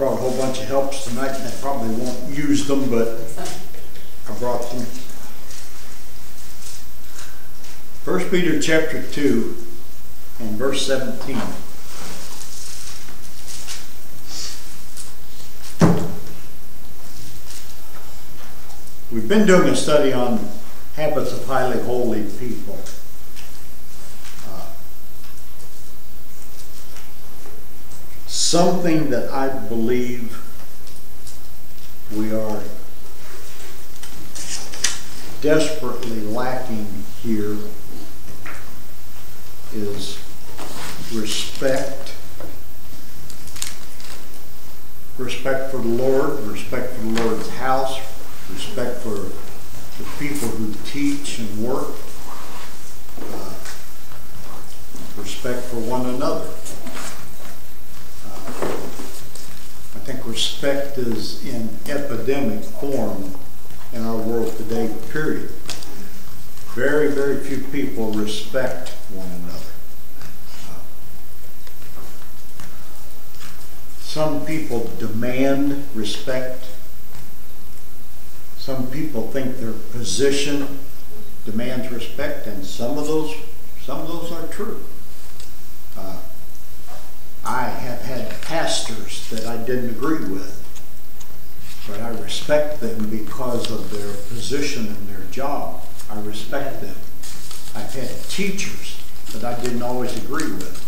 brought a whole bunch of helps tonight, and I probably won't use them, but I brought them. 1 Peter chapter 2 and verse 17. We've been doing a study on habits of highly holy people. Something that I believe we are desperately lacking here is respect. Respect for the Lord, respect for the Lord's house, respect for the people who teach and work, respect for one another. I think respect is in epidemic form in our world today, period. Very, very few people respect one another. Some people demand respect. Some people think their position demands respect, and some of those are true. I have had pastors that I didn't agree with, but I respect them because of their position and their job. I respect them. I've had teachers that I didn't always agree with,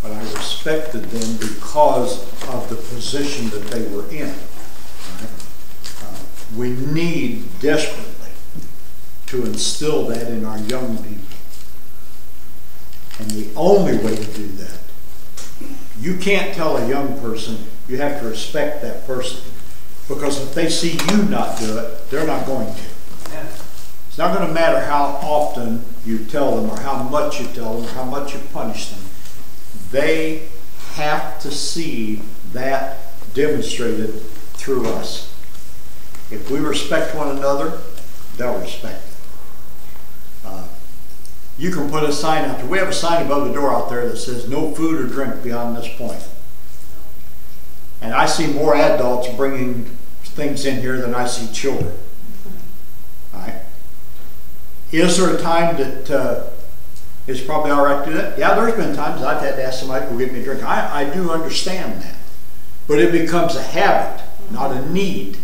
but I respected them because of the position that they were in. We need desperately to instill that in our young people. And the only way to do that, you can't tell a young person you have to respect that person, because if they see you not do it, they're not going to. It's not going to matter how often you tell them or how much you tell them or how much you punish them. They have to see that demonstrated through us. If we respect one another, they'll respect it. You can put a sign out there. We have a sign above the door out there that says no food or drink beyond this point. And I see more adults bringing things in here than I see children. All right. Is there a time that it's probably all right to do that? Yeah, there's been times I've had to ask somebody to go get me a drink. I do understand that. But it becomes a habit, not a need.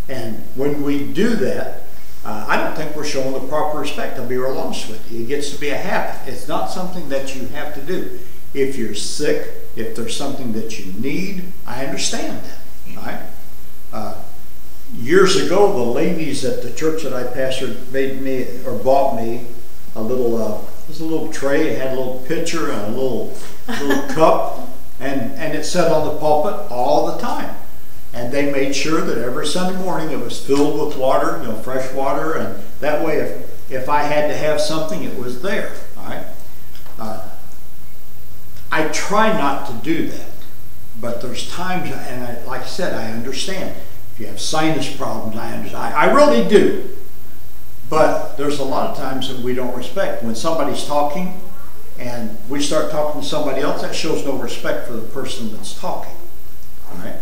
And when we do that, I don't think we're showing the proper respect. I'll be real honest with you. It gets to be a habit. It's not something that you have to do. If you're sick, if there's something that you need, I understand that. Right? Years ago, the ladies at the church that I pastored made me or bought me a little. It was a little tray. It had a little pitcher and a little cup, and it sat on the pulpit all the time. And they made sure that every Sunday morning it was filled with water, fresh water, and that way if I had to have something, it was there. All right? I try not to do that, but there's times, and like I said, I understand. If you have sinus problems, I understand. I really do. But there's a lot of times that we don't respect. When somebody's talking and we start talking to somebody else, that shows no respect for the person that's talking. All right?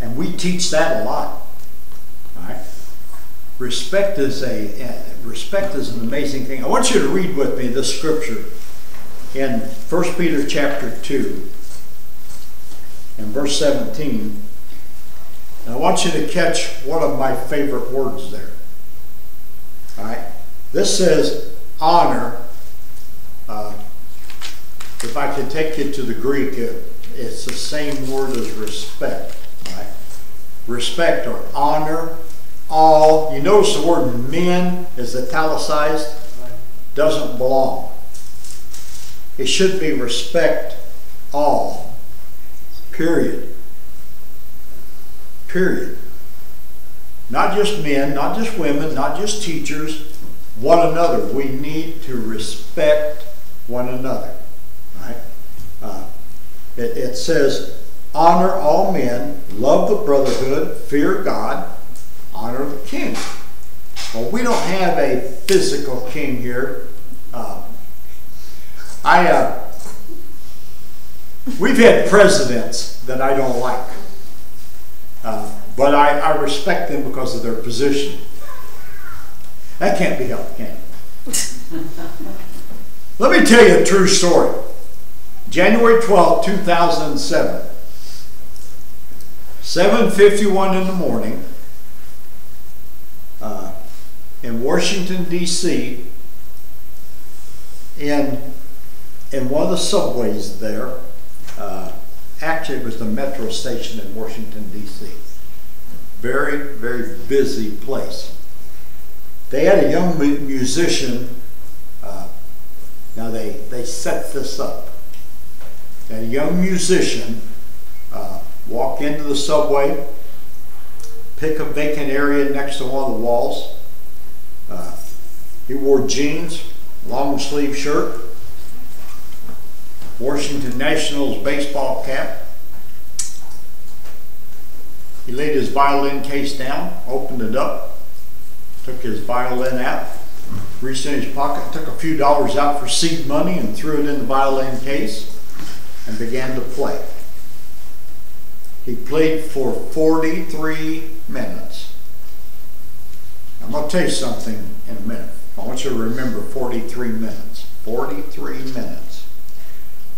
And we teach that a lot. All right? Respect is an amazing thing. I want you to read with me this scripture in 1 Peter chapter 2 and verse 17. And I want you to catch one of my favorite words there. All right? This says honor. If I could take you to the Greek, it's the same word as respect. Right? Respect or honor all. You notice the word men is italicized. Doesn't belong. It should be respect all. Period. Period. Not just men, not just women, not just teachers, one another. We need to respect one another. Right? It says, honor all men, love the brotherhood, fear God, honor the king. Well, we don't have a physical king here. We've had presidents that I don't like, but I respect them because of their position. That can't be helped, can it? Let me tell you a true story. January 12, 2007, 7:51 in the morning, in Washington, D.C., in one of the subways there. Actually, it was the metro station in Washington, D.C. Very, very busy place. They had a young musician. Now they set this up. A young musician walk into the subway, pick a vacant area next to one of the walls. He wore jeans, long sleeve shirt, Washington Nationals baseball cap. He laid his violin case down, opened it up, took his violin out, reached in his pocket, took a few dollars out for seed money and threw it in the violin case and began to play. He played for 43 minutes. I'm going to tell you something in a minute. I want you to remember 43 minutes. 43 minutes.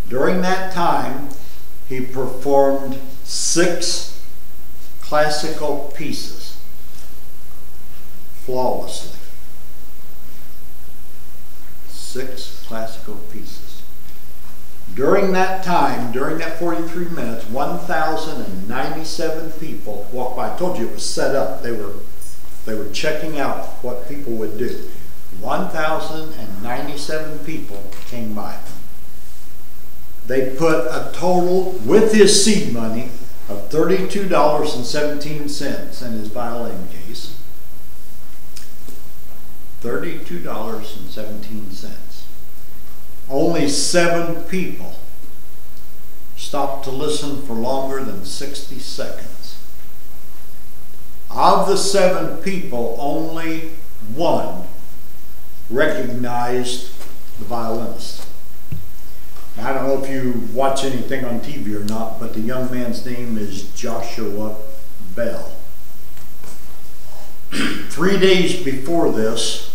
During that time, he performed 6 classical pieces flawlessly. 6 classical pieces. During that time, during that 43 minutes, 1,097 people walked by. I told you it was set up. They were checking out what people would do. 1,097 people came by. They put a total, with his seed money, of $32.17 in his violin case. $32.17. Only 7 people stopped to listen for longer than 60 seconds. Of the 7 people, only 1 recognized the violinist. Now, I don't know if you watch anything on TV or not, but the young man's name is Joshua Bell. 3 days before this,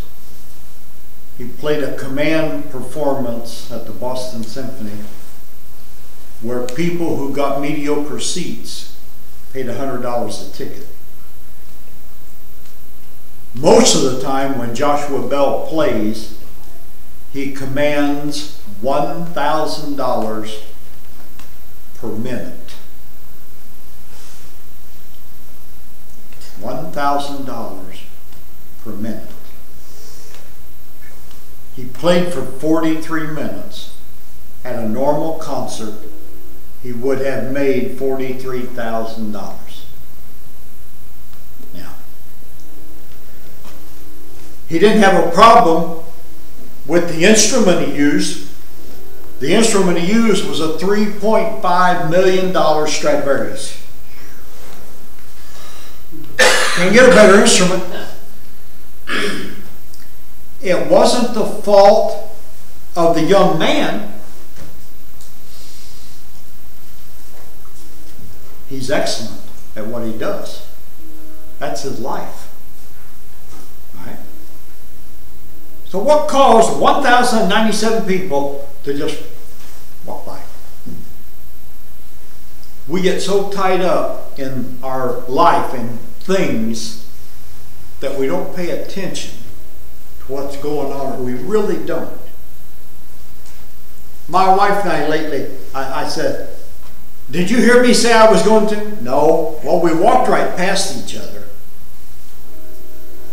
he played a command performance at the Boston Symphony where people who got mediocre seats paid $100 a ticket. Most of the time when Joshua Bell plays, he commands $1,000 per minute. $1,000 per minute. He played for 43 minutes. At a normal concert, he would have made $43,000. Now, he didn't have a problem with the instrument he used. The instrument he used was a $3.5 million Stradivarius. Can't get a better instrument. It wasn't the fault of the young man. He's excellent at what he does. That's his life. Right? So what caused 1,097 people to just walk by? We get so tied up in our life and things that we don't pay attention to what's going on. We really don't. My wife and I lately, I said, did you hear me say I was going to? No. Well, we walked right past each other.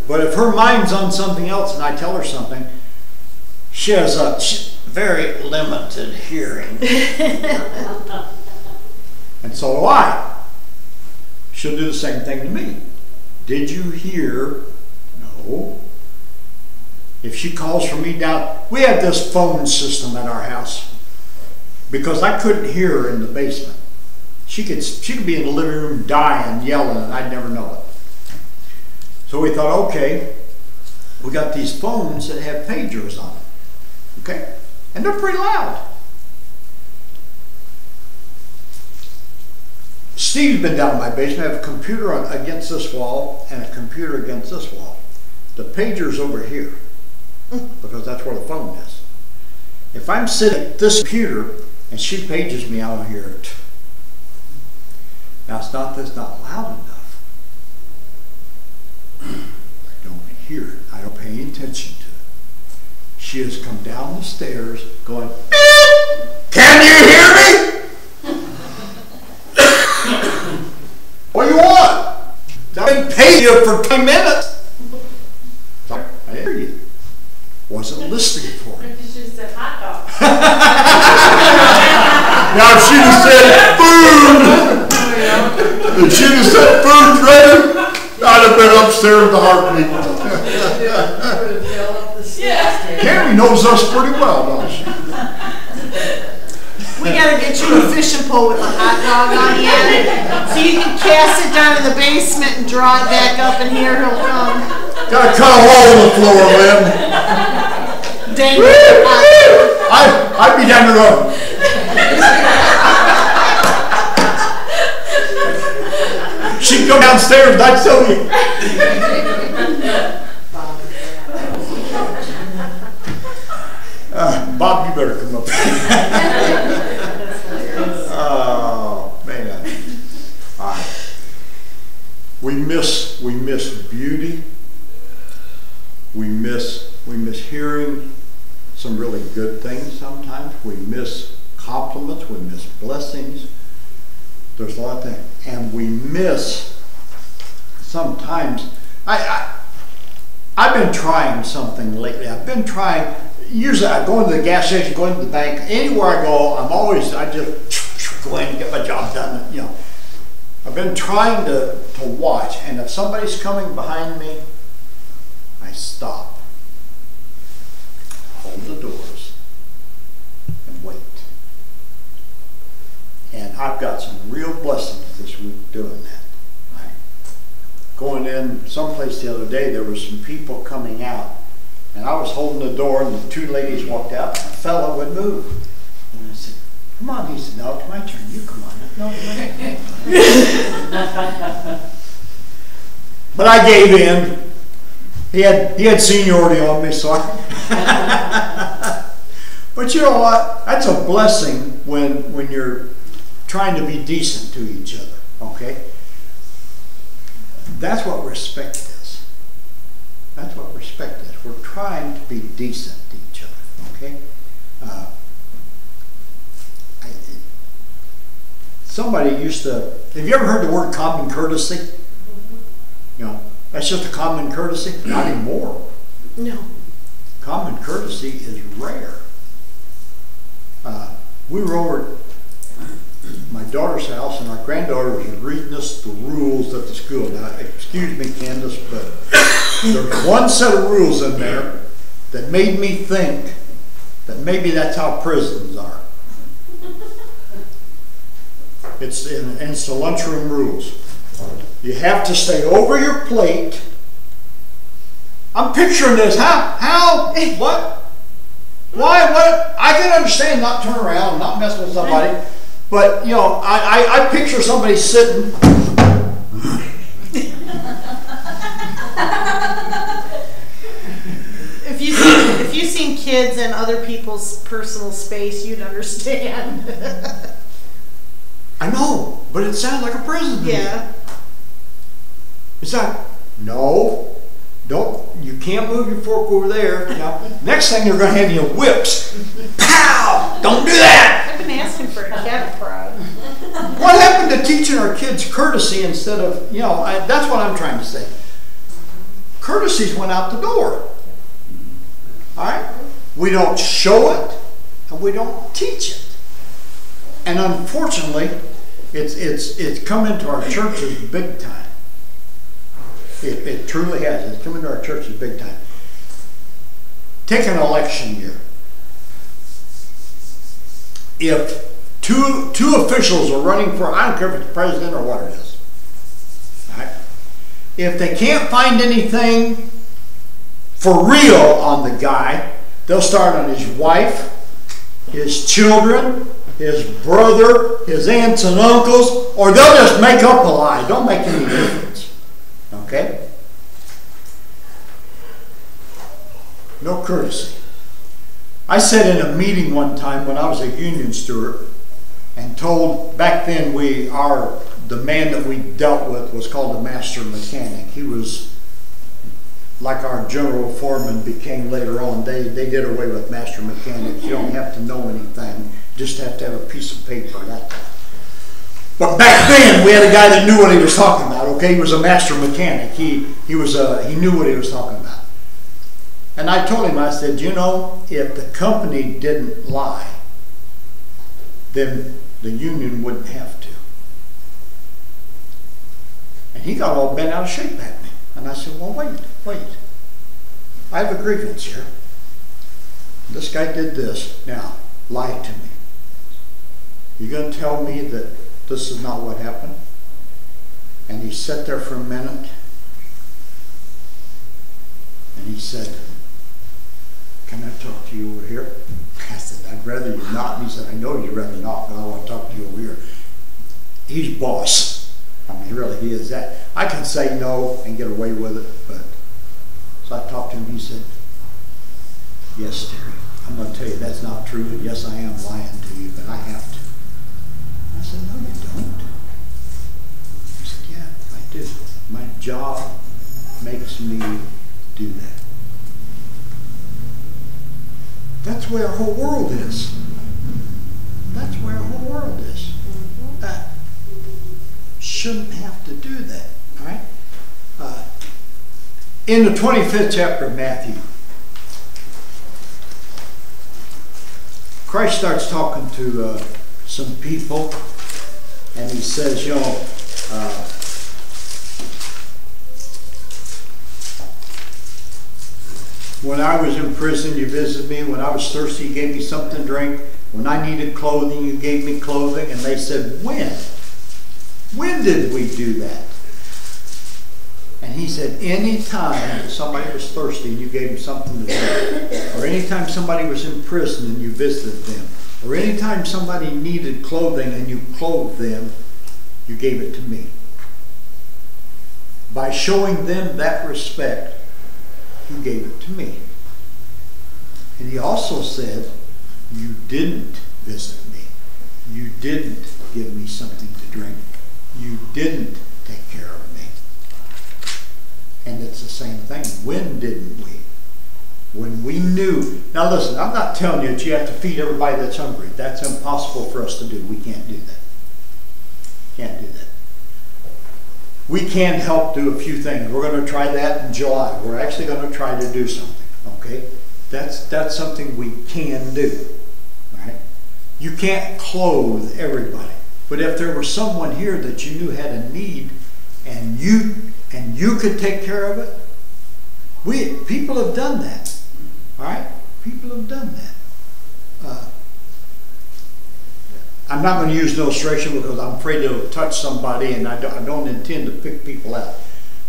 But if her mind's on something else and I tell her something, she has a very limited hearing. And so do I. She'll do the same thing to me. Did you hear? No. If she calls for me down, we have this phone system at our house because I couldn't hear her in the basement. She could be in the living room dying, yelling, and I'd never know it. So we thought, okay, we got these phones that have pagers on them, okay? And they're pretty loud. Steve's been down in my basement. I have a computer against this wall and a computer against this wall. The pager's over here because that's where the phone is. If I'm sitting at this computer and she pages me, I don't hear it. Now it's not that it's not loud enough. I don't hear it. I don't pay any attention to it. She has come down the stairs going, "Can you hear me? What do you want? I've been paying you for 10 minutes. I hear you. Wasn't listening for it. You should have said hot dog. Now if she'd have said food, if she'd have said food's ready, I'd have been upstairs with the heartbeat. Carrie knows us pretty well, don't she? We gotta get you a fishing pole with a hot dog on the end, so you can cast it down in the basement and draw it back up, and here he'll come. Gotta cut a hole in the floor, Lynn. Dang it. I'd be down the road. She'd go downstairs and I'd tell you. Bob, you better come up. Oh, man. All right. We miss beauty. We miss hearing some really good things sometimes. We miss compliments. We miss blessings. There's a lot of things. And we miss sometimes. I've been trying something lately. I've been trying. Usually I go into the gas station, go into the bank, anywhere I go, I just go in and get my job done. You know, I've been trying to watch, and if somebody's coming behind me, I stop, hold the doors, and wait. And I've got some real blessings this week doing that. Right? Going in someplace the other day, there were some people coming out. And I was holding the door, and the two ladies walked out, and a fellow would move. And I said, "Come on." He said, "No, it's my turn. You come on." No. But I gave in. He had seniority on me, so But you know what? That's a blessing when you're trying to be decent to each other, okay? That's what respect is. That's what respect is. We're trying to be decent to each other, okay? Somebody used to, have you ever heard the word common courtesy? You know, that's just a common courtesy? Not anymore. No. Common courtesy is rare. We were over at my daughter's house, and our granddaughter was reading us the rules at the school. Now, excuse me, Candace, but there's one set of rules in there that made me think that maybe that's how prisons are. It's the lunchroom rules. You have to stay over your plate. I'm picturing this. How? What? Why? What? I can understand not turn around, not mess with somebody, but you know, I picture somebody sitting. If you've seen kids in other people's personal space, you'd understand. I know, but it sounds like a prison to me. Yeah. It's like, no, you can't move your fork over there. Now, next thing they're going to have you whips. Pow! Don't do that! I've been asking for a cat prod. What happened to teaching our kids courtesy instead of, you know, that's what I'm trying to say. Courtesies went out the door. All right? We don't show it, and we don't teach it. And unfortunately, it's come into our churches big time. It truly has. It's come into our churches big time. Take an election year. If two officials are running for, I don't care if it's president or what it is. All right? If they can't find anything for real on the guy, they'll start on his wife, his children, his brother, his aunts and uncles, or they'll just make up a lie. Don't make any difference. Okay? No courtesy. I sat in a meeting one time when I was a union steward and told, back then the man that we dealt with was called a master mechanic. He was like our general foreman became later on. They did away with master mechanics. You don't have to know anything. You just have to have a piece of paper. But back then we had a guy that knew what he was talking about. Okay, he was a master mechanic. He knew what he was talking about. And I told him, I said, you know, if the company didn't lie, then the union wouldn't have to. And he got all bent out of shape at me. And I said, well, wait. I have a grievance here. This guy did this. Now, lie to me. You going to tell me that this is not what happened? And he sat there for a minute. And he said, can I talk to you over here? I said, I'd rather you not. And he said, I know you'd rather not, but I want to talk to you over here. He's boss. I mean, really, he is that. I can say no and get away with it, but so I talked to him. He said, yes, Terry, I'm going to tell you that's not true, and yes, I am lying to you, but I have to. I said, no, you don't. He said, yeah, I do. My job makes me do that. That's where our whole world is. That's where our whole world is. Shouldn't have to do that. All right? In the 25th chapter of Matthew, Christ starts talking to some people, and he says, you know, when I was in prison, you visited me. When I was thirsty, you gave me something to drink. When I needed clothing, you gave me clothing. And they said, when? When did we do that? And he said, anytime somebody was thirsty and you gave them something to drink, or anytime somebody was in prison and you visited them, or anytime somebody needed clothing and you clothed them, you gave it to me. By showing them that respect, you gave it to me. And he also said, you didn't visit me. You didn't give me something to drink. You didn't take care of me. And it's the same thing. When didn't we? When we knew. Now listen, I'm not telling you that you have to feed everybody that's hungry. That's impossible for us to do. We can't do that. Can't do that. We can help do a few things. We're going to try that in July. We're actually going to try to do something. Okay? That's something we can do. Right? You can't clothe everybody. But if there was someone here that you knew had a need and you could take care of it, people have done that. All right? People have done that. I'm not going to use an illustration because I'm afraid it'll touch somebody, and I don't intend to pick people out.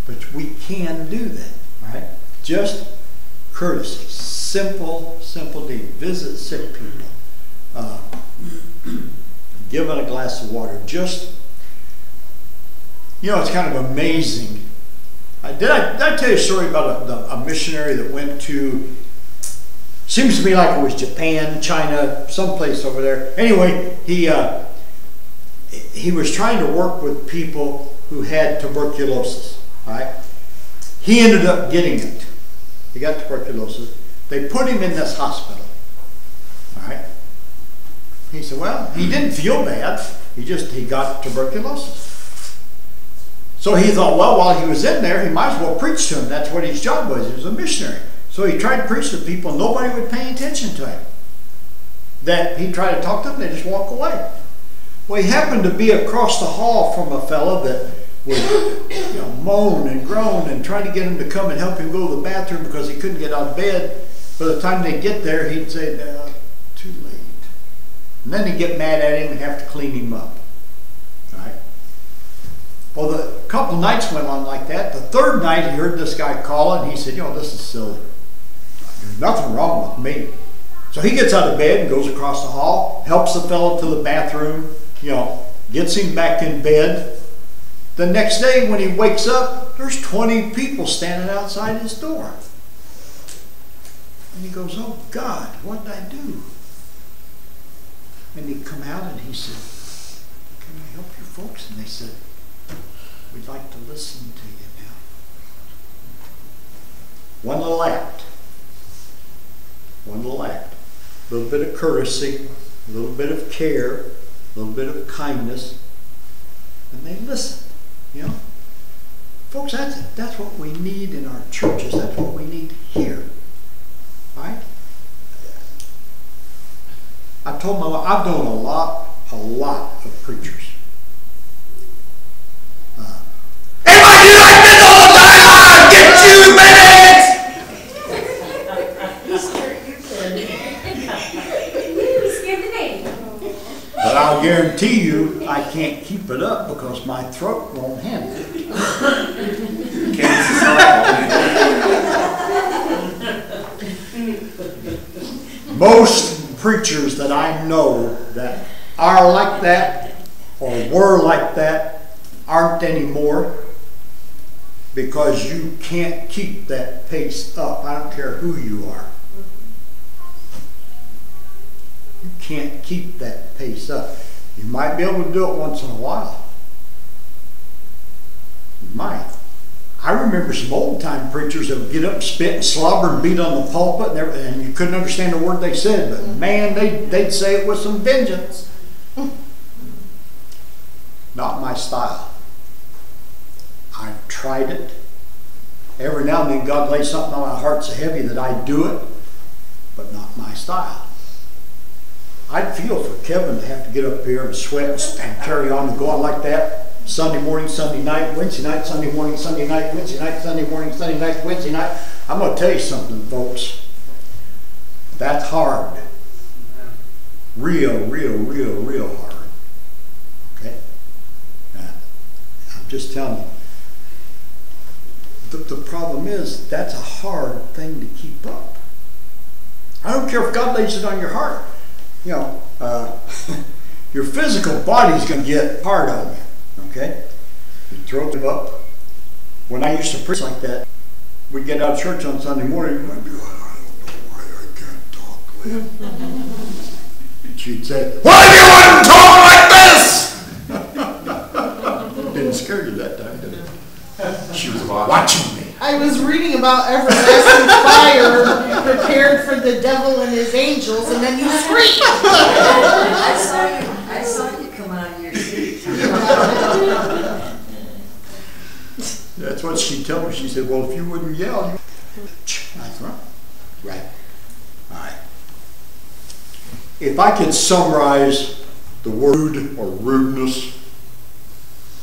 But we can do that. All right? Just courtesy. Simple deed. Visit sick people. Give them a glass of water. Just, you know, it's kind of amazing. Did I tell you a story about a missionary that went to, seems to me like it was Japan, China, someplace over there. Anyway, he was trying to work with people who had tuberculosis. All right? He ended up getting it. He got tuberculosis. They put him in this hospital. All right? He said, well, he didn't feel bad. He got tuberculosis. So he thought, well, while he was in there, he might as well preach to them. That's what his job was. He was a missionary. So he tried to preach to people. Nobody would pay attention to him. That he tried to talk to them, they just walk away. Well, he happened to be across the hall from a fellow that would moan and groan and try to get him to come and help him go to the bathroom because he couldn't get out of bed. By the time they get there, he'd say, no, too late. And then he'd get mad at him and have to clean him up. All right? Well, a couple nights went on like that. The third night, he heard this guy call, and he said, this is silly. There's nothing wrong with me. So he gets out of bed and goes across the hall, helps the fellow to the bathroom, you know, gets him back in bed. The next day when he wakes up, there's 20 people standing outside his door. And he goes, oh God, what did I do? And he come out and he said, can I help you folks? And they said, we'd like to listen to you now. One little act. One little act. A little bit of courtesy, a little bit of care, a little bit of kindness. And they listened, you know. Folks, that's what we need in our churches. That's what we need here. Right? I told my wife, I've known a lot of preachers. If I do like this all the time, I'll get you minutes! But I'll guarantee you, I can't keep it up because my throat won't handle it. Most preachers that I know that are like that or were like that aren't anymore because you can't keep that pace up. I don't care who you are. You can't keep that pace up. You might be able to do it once in a while. You might. I remember some old-time preachers that would get up and spit and slobber and beat on the pulpit and you couldn't understand a word they said, but man, they'd say it with some vengeance. Not my style. I've tried it. Every now and then God lays something on my heart so heavy that I do it, but not my style. I'd feel for Kevin to have to get up here and sweat and carry on and go on like that. Sunday morning, Sunday night, Wednesday night, Sunday morning, Sunday night, Wednesday night, Sunday morning, Sunday night, Wednesday night. I'm going to tell you something, folks. That's hard. Real hard. Okay? I'm just telling you. The problem is, that's a hard thing to keep up. I don't care if God lays it on your heart. You know, your physical body's going to get hard on you. Okay? You throw it up. When I used to preach like that, we'd get out of church on Sunday morning, and I'd be like, I don't know why I can't talk, Lynn. And she'd say, why do you want to talk like this? Didn't scare you that time, did it? She was watching me. I was reading about everlasting fire prepared for the devil and his angels, and then you screamed. I saw you come out of your seat. That's what she told me. She said, well, if you wouldn't yell, you... That's right. Right. All right. If I could summarize the word or rudeness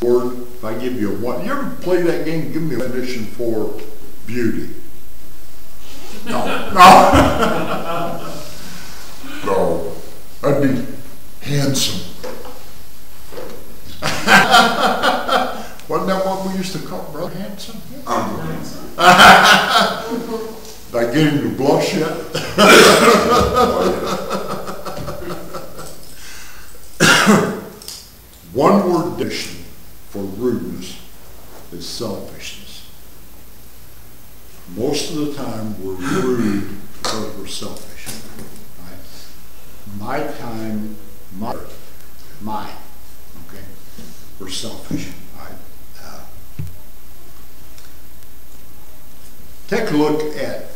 word, if I give you a one, you ever play that game? Give me a definition for beauty. No. No. I'd be handsome. Wasn't that what we used to call Brother Handsome? Did I get him to blush yet? One word definition for rudeness is selfishness. Most of the time we're rude because we're selfish. Right? My time, mine. Okay? We're selfish. Right? Take a look at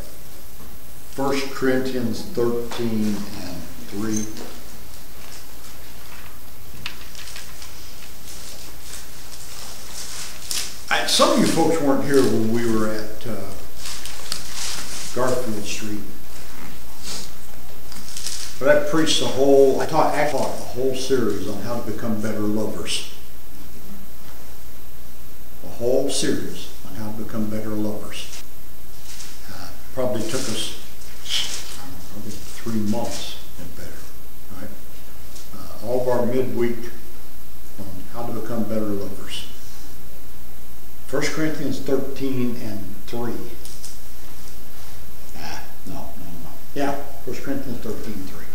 1 Corinthians 13 and 3. Some of you folks weren't here when we were at Garfield Street. But I preached I taught the whole series on how to become better lovers. A whole series on how to become better lovers. Probably took us, probably 3 months and better, right? All of our midweek on how to become better lovers. 1 Corinthians 13 and 3. No. Yeah, 1 Corinthians 13:3.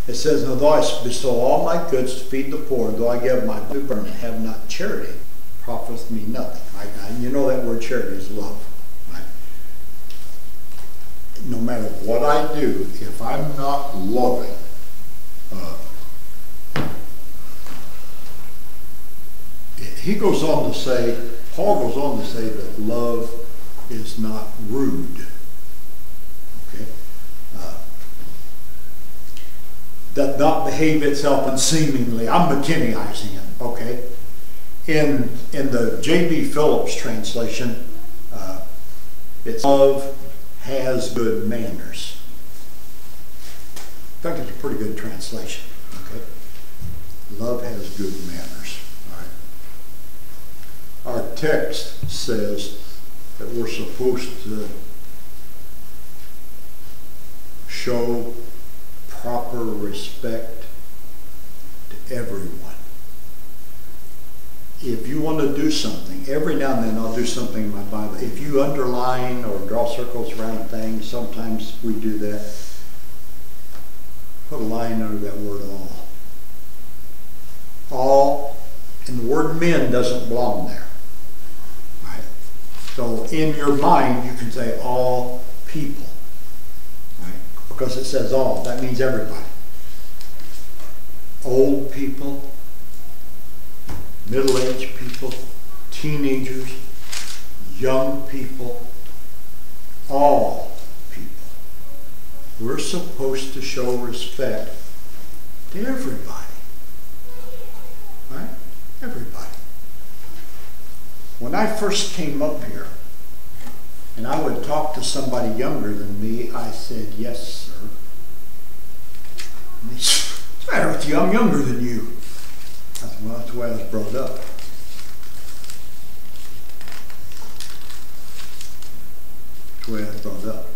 It says, "Now though I bestow all my goods to feed the poor, and though I give my food and have not charity, profiteth me nothing." Right? Now, you know that word charity is love. Right? No matter what I do, if I'm not loving, he goes on to say, Paul goes on to say that love is not rude. Okay? Doth not behave itself unseemingly. I'm McKinneyizing it. Okay? In the J.B. Phillips translation, it's love has good manners. I think it's a pretty good translation. Okay? Love has good manners. Our text says that we're supposed to show proper respect to everyone. If you want to do something, every now and then I'll do something in my Bible. If you underline or draw circles around things, sometimes we do that. Put a line under that word all. All, and the word men doesn't belong there. So in your mind, you can say all people, right? Because it says all. That means everybody. Old people, middle-aged people, teenagers, young people, all people. We're supposed to show respect to everybody, right? Everybody. When I first came up here, and I would talk to somebody younger than me, I said, "Yes, sir." And they said, "What's the matter with you? I'm younger than you." I said, "Well, that's the way I was brought up." That's the way I was brought up.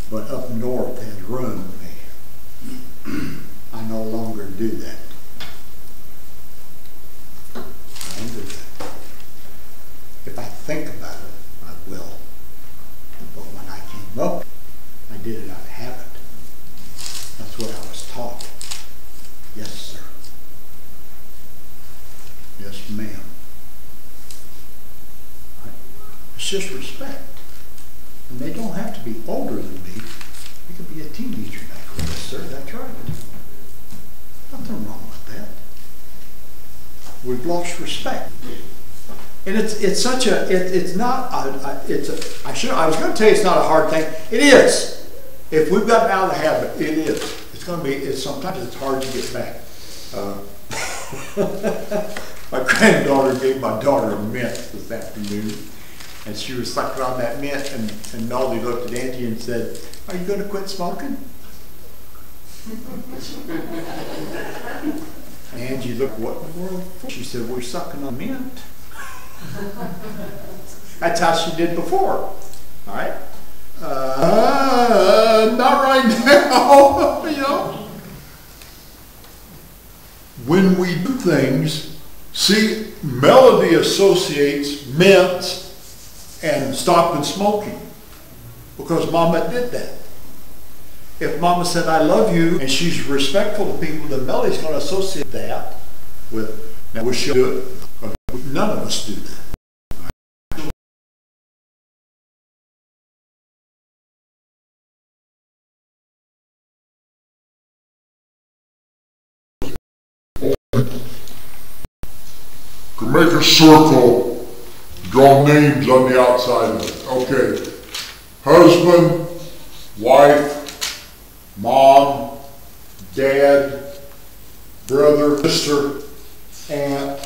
But up north has ruined me. I no longer do that. I don't do that. If I think about it, I will. But when I came up, I did it out of habit. That's what I was taught. "Yes, sir." "Yes, ma'am." Right? It's just respect. And they don't have to be older than me. They could be a teenager. And I go, "Yes, sir, that's right." Nothing wrong with that. We've lost respect. And it's such a, it's not, I was going to tell you it's not a hard thing. It is. If we've gotten out of the habit, it is. It's going to be, sometimes it's hard to get back. My granddaughter gave my daughter a mint this afternoon, and she was sucking on that mint, and Melody looked at Angie and said, "Are you going to quit smoking?" Angie looked, "What in the world?" She said, "We're sucking on mint." That's how she did before. All right? Not right now. You know? When we do things, see, Melody associates mint and stopping smoking because Mama did that. If Mama said, "I love you," and she's respectful to people, then Melody's going to associate that with, now we should do it. None of us do that. To make a circle, draw names on the outside of it. Okay. Husband, wife, mom, dad, brother, sister, aunt,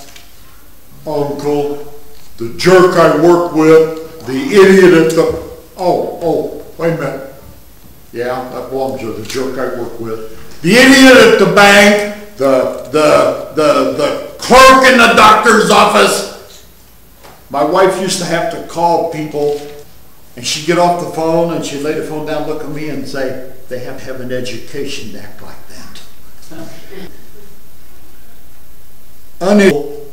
uncle, the jerk I work with, the idiot at the, wait a minute. Yeah, that belongs to the jerk I work with. The idiot at the bank, the clerk in the doctor's office. My wife used to have to call people, and she'd get off the phone, and she'd lay the phone down, look at me, and say, "They have to have an education to act like that." Unable,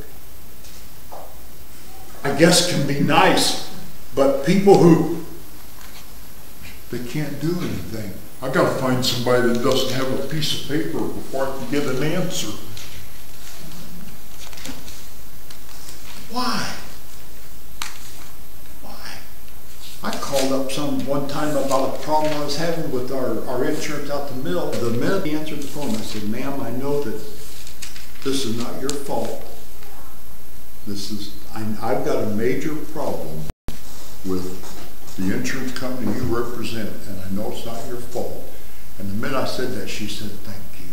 I guess, can be nice, but people who They can't do anything. I gotta find somebody that doesn't have a piece of paper before I can get an answer. Why? Why? I called up one time about a problem I was having with our insurance out the mill. The minute he answered the phone, I said, ma'am, I know that this is not your fault. I've got a major problem with the insurance company you represent, and I know it's not your fault. And the minute I said that, she said, thank you.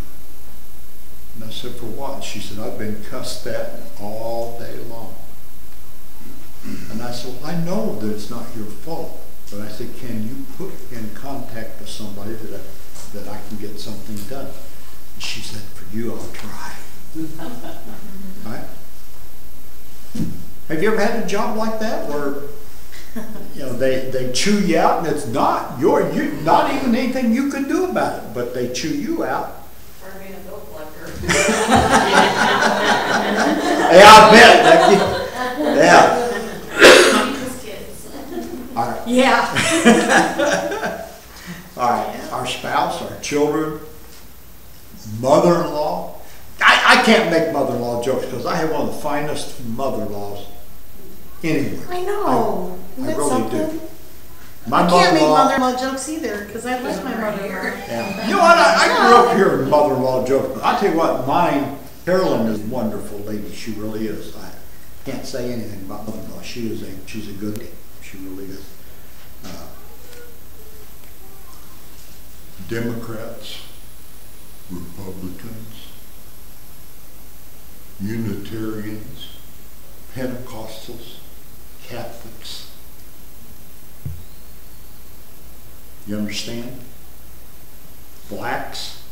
And I said, for what? She said, I've been cussed at all day long. And I said, well, I know that it's not your fault, but I said, can you put in contact with somebody that I can get something done? And she said, for you, I'll try. Right? Have you ever had a job like that where they chew you out, and it's not not even anything you can do about it, but they chew you out? For being a bill collector. Yeah, I bet, Becky. Yeah. Just kids. All right. Yeah. All right. Our spouse, our children, mother-in-law. I can't make mother-in-law jokes because I have one of the finest mother-in-laws anywhere. I know. Isn't I that really something? do. My I can't make mother-in-law. mother-in-law jokes either, because I like my mother-in-law. Yeah. You know what? I grew up hearing mother-in-law jokes, but I'll tell you what, mine, Carolyn is a wonderful lady. She really is. I can't say anything about mother-in-law. She's a good lady. She really is. Democrats, Republicans, Unitarians, Pentecostals, Catholics. You understand? Blacks,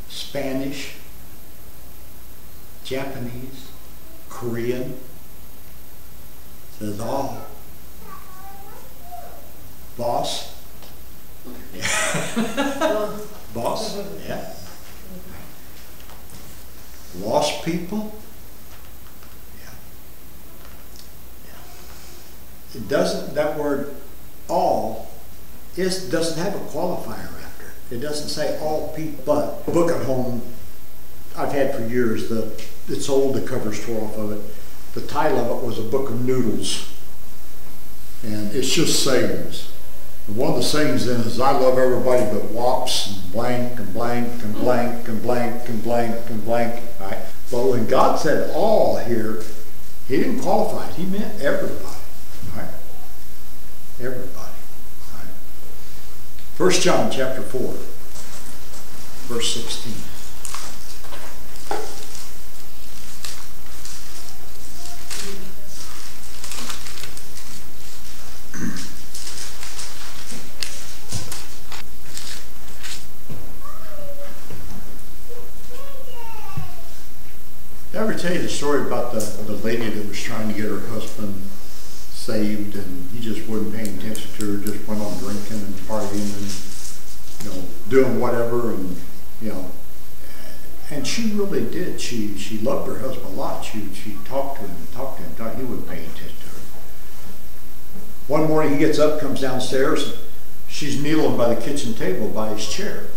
Spanish, Japanese, Korean, says all. Boss? Yeah. Boss? Yeah. Lost people? Yeah. Yeah. It doesn't, that word all doesn't have a qualifier after it. It doesn't say all people, but the book at home I've had for years, it's old, the cover's tore off of it. The title of it was A Book of Noodles. And it's just sayings. And one of the sayings in is, I love everybody but wops and blank and blank and blank and blank and blank and blank. All right? But when God said all here, he didn't qualify it. He meant everybody. All right? Everybody. All right? 1 John chapter 4, verse 16. Did I ever tell you the story about the lady that was trying to get her husband saved, and he just wasn't paying attention to her, just went on drinking and partying and, doing whatever, and, and she really did. She loved her husband a lot. She talked to him and talked to him. He wouldn't pay attention to her. One morning he gets up, comes downstairs, and she's kneeling by the kitchen table by his chair.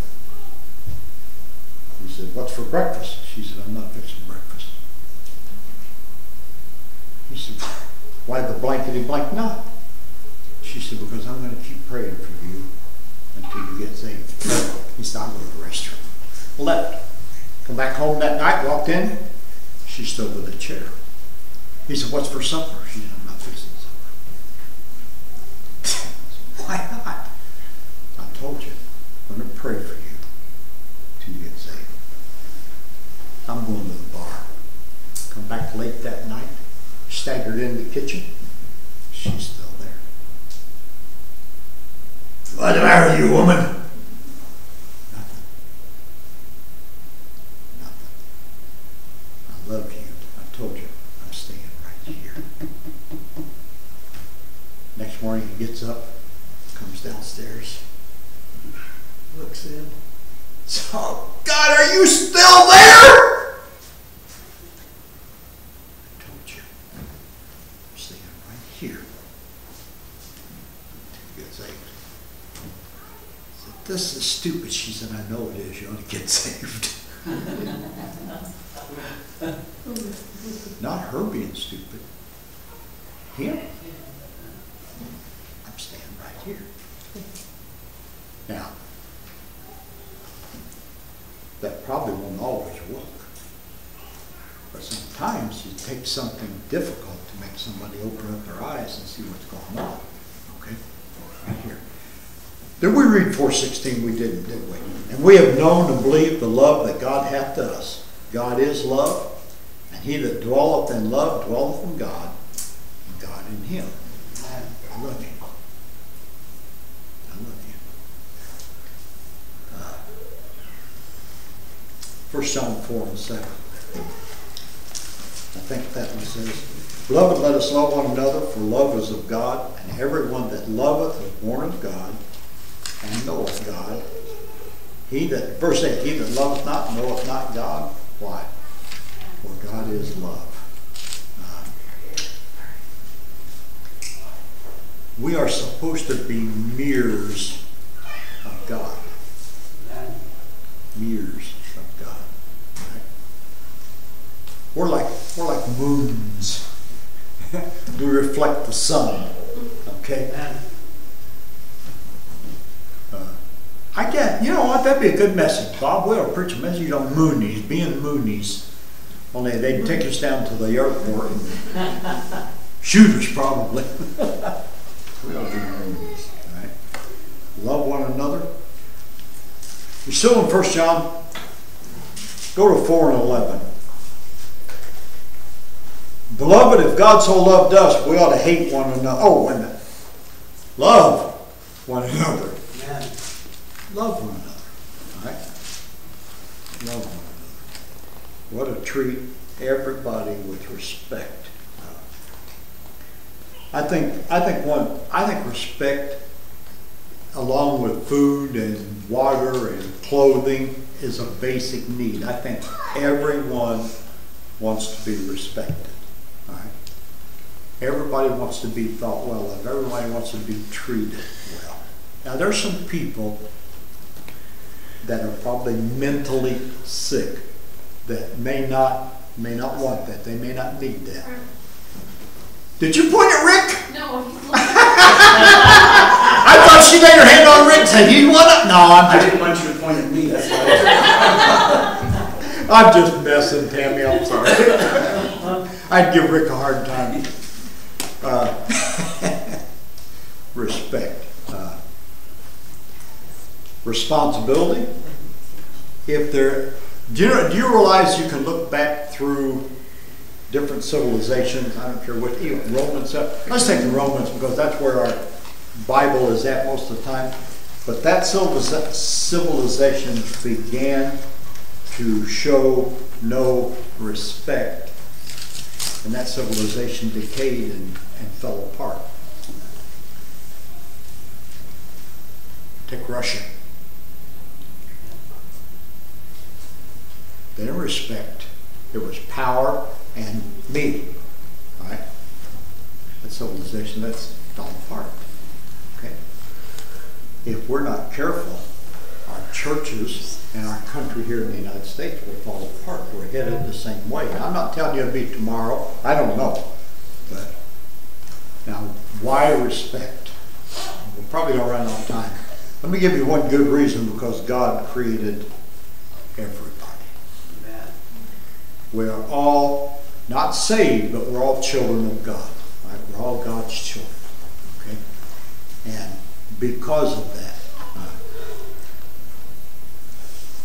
He said, "What's for breakfast?" She said, "I'm not fixing breakfast." He said, "Why the blankety blank not?" She said, "Because I'm going to keep praying for you until you get saved." He said, "I'll go to the restroom." Left. Come back home that night, walked in. She's still with a chair. He said, "What's for supper?" She said, "I'm not fixing supper." "Why not?" "I told you, I'm going to pray for you till you get saved. I'm going to the bar." Come back late that night, staggered into the kitchen. She's still there. "What's the matter with you, woman?" "Nothing. Nothing. I love you. I told you, I'm staying right here." Next morning he gets up, comes downstairs, looks in. "Oh God, are you still there?" "I told you, I'm staying right here until you get saved." this is stupid. She said, I know it is. You ought to get saved. Not her being stupid. Him. I'm standing right here. Now, that probably won't always work. But sometimes it takes something difficult to make somebody open up their eyes and see what's going on. Okay? Right here. Did we read 4:16? We didn't, did we? And we have known and believed the love that God hath to us. God is love, and he that dwelleth in love dwelleth in God, and God in him. I love you. I love you. 1 John 4:7. I think that one says, Beloved, let us love one another, for love is of God, and everyone that loveth is born of God, and knoweth God. Verse 8, he that loveth not knoweth not God. Why? For God is love. We are supposed to be mirrors of God. Mirrors of God. Right? We're like moons. We reflect the sun. Okay? I get, you know what, that'd be a good message. Bob, we ought to preach a message on moonies, being moonies. Only they'd take us down to the airport and shoot us probably. We ought to be moonies. All right? Love one another. You're still in 1 John. Go to 4:11. Beloved, if God so loved us, we ought to hate one another. Oh, wait a minute. Love one another. Amen. Love one another. All right? Love one another. What a treat. Everybody with respect. I think respect, along with food and water and clothing, is a basic need. I think everyone wants to be respected. All right? Everybody wants to be thought well of. Everybody wants to be treated well. Now, there's some people that are probably mentally sick that may not want that. They may not need that. Did you point at Rick? No, he's looking. I thought she laid her hand on Rick and said, you want it? No, I didn't want you to point at me, that's why. I'm just messing, Tammy. I'm sorry. I'd give Rick a hard time. Respect. Responsibility. Do you realize you can look back through different civilizations? I don't care what, even Romans. Let's take the Romans because that's where our Bible is at most of the time. But that civilization began to show no respect, and that civilization decayed and fell apart. Take Russia. They didn't respect. It was power and me. Right? That civilization, that's fell apart. Okay? If we're not careful, our churches and our country here in the United States will fall apart. We're headed the same way. I'm not telling you it'll be tomorrow. I don't know. But now, why respect? We probably don't run out of time. Let me give you one good reason, because God created everybody. Amen. We are all not saved, but we're all children of God. Right? We're all God's children. Okay? And because of that,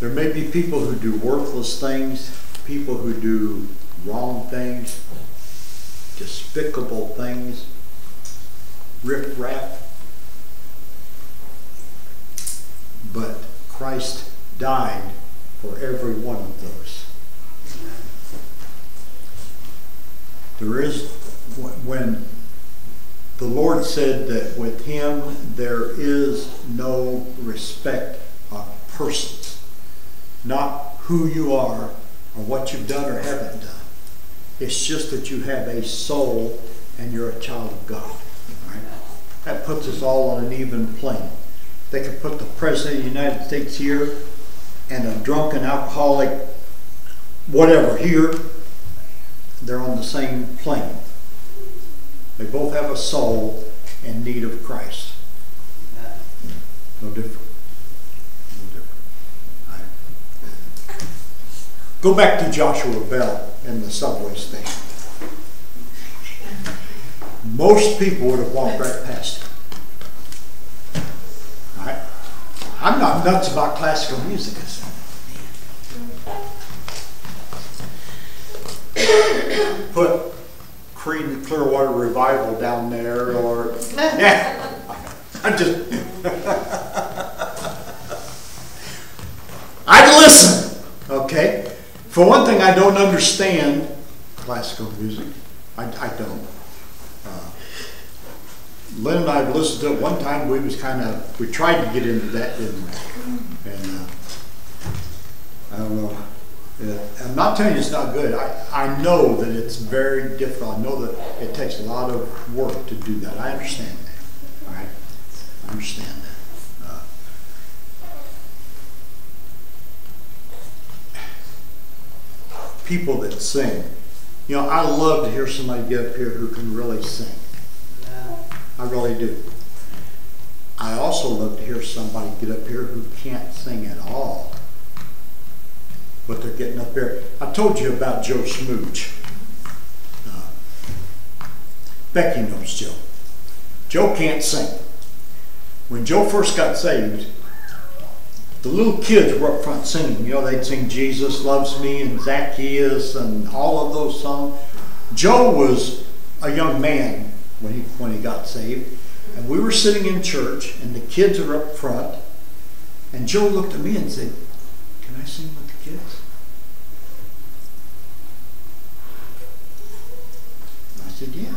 there may be people who do worthless things, people who do wrong things, despicable things, riff-raff. But Christ died for every one of those. There is, when the Lord said that with him there is no respect of persons, not who you are or what you've done or haven't done. It's just that you have a soul and you're a child of God. Right? That puts us all on an even plane. they could put the President of the United States here and a drunken alcoholic, whatever, here. They're on the same plane. They both have a soul in need of Christ. No different. No different. Go back to Joshua Bell in the subway station. Most people would have walked right past him. All right? I'm not nuts about classical music. Put Creed Clearwater Revival down there, or yeah, I'm just I'd listen. Okay, for one thing, I don't understand classical music. I don't. Lynn and I listened to it one time. We tried to get into that, didn't we? And I don't know. I'm not telling you it's not good. I know that it's very difficult. I know that it takes a lot of work to do that. I understand that. All right? I understand that. People that sing. You know, I love to hear somebody get up here who can really sing. I really do. I also love to hear somebody get up here who can't sing at all. But they're getting up there. I told you about Joe Smooch. Becky knows Joe. Joe can't sing. When Joe first got saved, the little kids were up front singing. You know, they'd sing Jesus Loves Me and Zacchaeus and all of those songs. Joe was a young man when he got saved. And we were sitting in church, and the kids are up front. And Joe looked at me and said, "Can I sing with the kids?" And I said, "Yeah."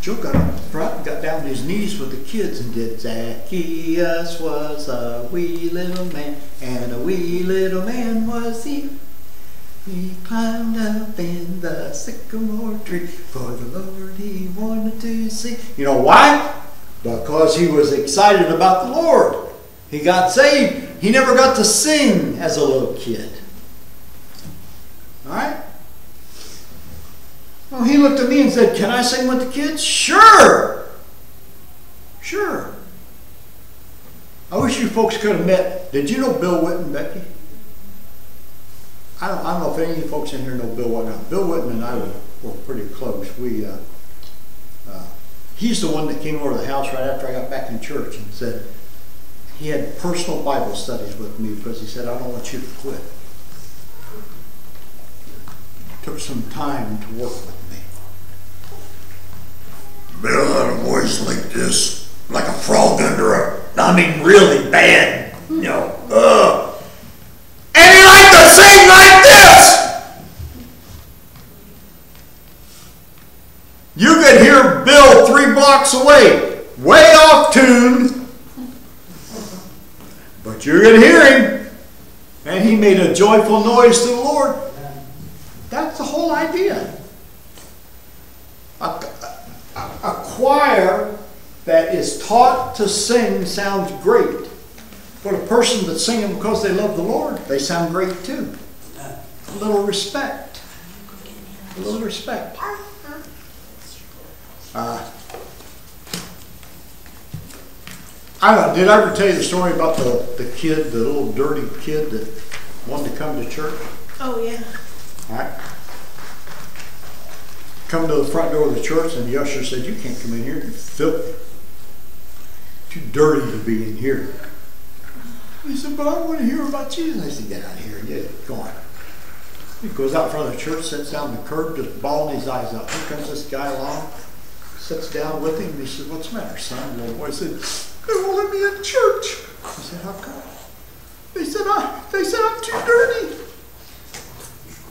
Joe got up front and got down to his knees with the kids and did, "Zacchaeus was a wee little man, and a wee little man was he. He climbed up in the sycamore tree, for the Lord he wanted to see." You know why? Because he was excited about the Lord. He got saved. He never got to sing as a little kid. All right? Well, he looked at me and said, "Can I sing with the kids?" Sure. Sure. I wish you folks could have met. Did you know Bill Whitten, Becky? I don't know if any of you folks in here know Bill Whitten. Bill Whitten and I were pretty close. He's the one that came over to the house right after I got back in church and said, he had personal Bible studies with me because he said, "I don't want you to quit." Took some time to work with me. Bill had a voice like this, like a frog really bad, you know. And he liked to sing like this. You could hear Bill 3 blocks away, way off tune, but you could hear him, and he made a joyful noise to the Lord. That's the whole idea. A choir that is taught to sing sounds great, but a person that's singing because they love the Lord, they sound great too. A little respect. A little respect. I don't know, did I ever tell you the story about the kid, the little dirty kid that wanted to come to church? Oh, yeah. All right. Come to the front door of the church, and the usher said, "You can't come in here, you're filthy. Too dirty to be in here." He said, "But I want to hear about Jesus." I said, "Get out of here, go on." He goes out in front of the church, sits down on the curb, just bawling his eyes out. Here comes this guy along, sits down with him, and he said, "What's the matter, son?" The little boy said, "They won't let me in church." He said, "How come?" They said I'm too dirty.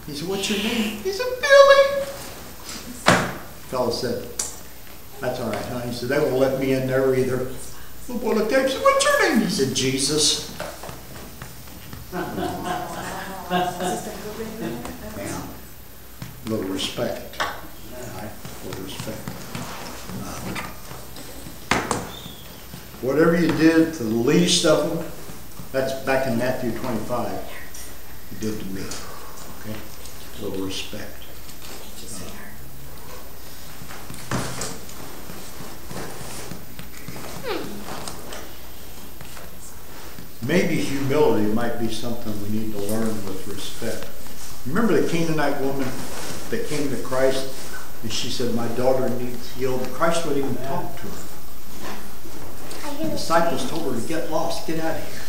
He said, "What's your name?" He said, "Billy." The fellow said, "That's all right, huh?" He said, "They won't let me in there either." The boy looked at him and said, "What's your name?" He said, "Jesus." Yeah. A little respect. Right? A little respect. Whatever you did to the least of them, that's back in Matthew 25, you did to me. Okay? A little respect. Maybe humility might be something we need to learn with respect. Remember the Canaanite woman that came to Christ and she said, my daughter needs healed. Christ wouldn't even talk to her. The disciples told her to get lost, get out of here.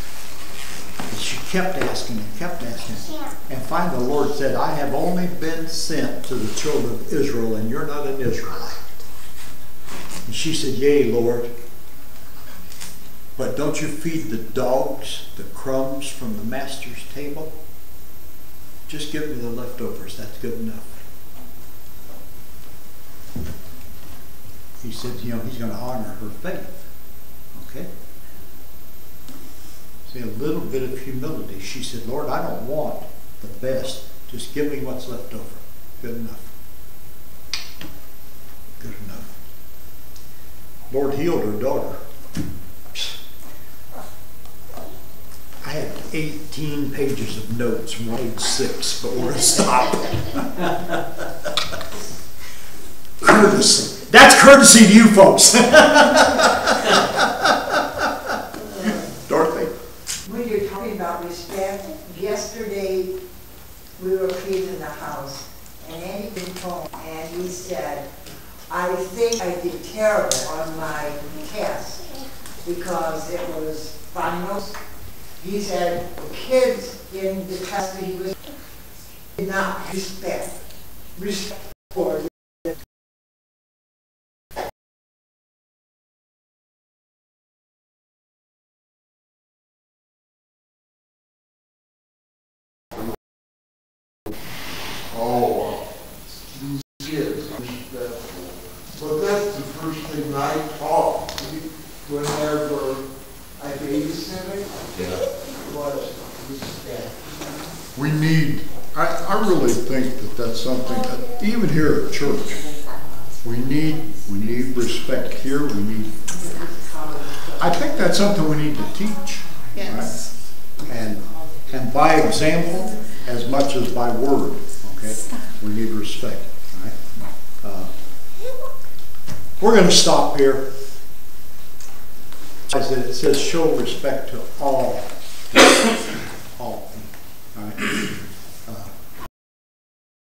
And she kept asking and kept asking. And finally the Lord said, I have only been sent to the children of Israel and you're not an Israelite. And she said, yea, Lord. But don't you feed the dogs the crumbs from the master's table? Just give me the leftovers, that's good enough. He said, you know, he's going to honor her faith. Okay? See, a little bit of humility. She said, Lord, I don't want the best. Just give me what's left over. Good enough. Good enough. Lord healed her daughter. I had 18 pages of notes from page 6, but we're going to stop. Courtesy. That's courtesy to you folks. Dorothy? When you're talking about respect, yesterday we were cleaning the house and Andy came home and he said, I think I did terrible on my test because it was finals. He said the kids in the class that he was did not respect for these kids, respectful. But that's the first thing I taught whenever I babysitted. Was respect. We need, I really think that that's something that even here at church, we need respect here. We need, I think that's something we need to teach. Yes. Right? And by example, as much as by word, okay? We need respect, right? We're going to stop here. It says show respect to all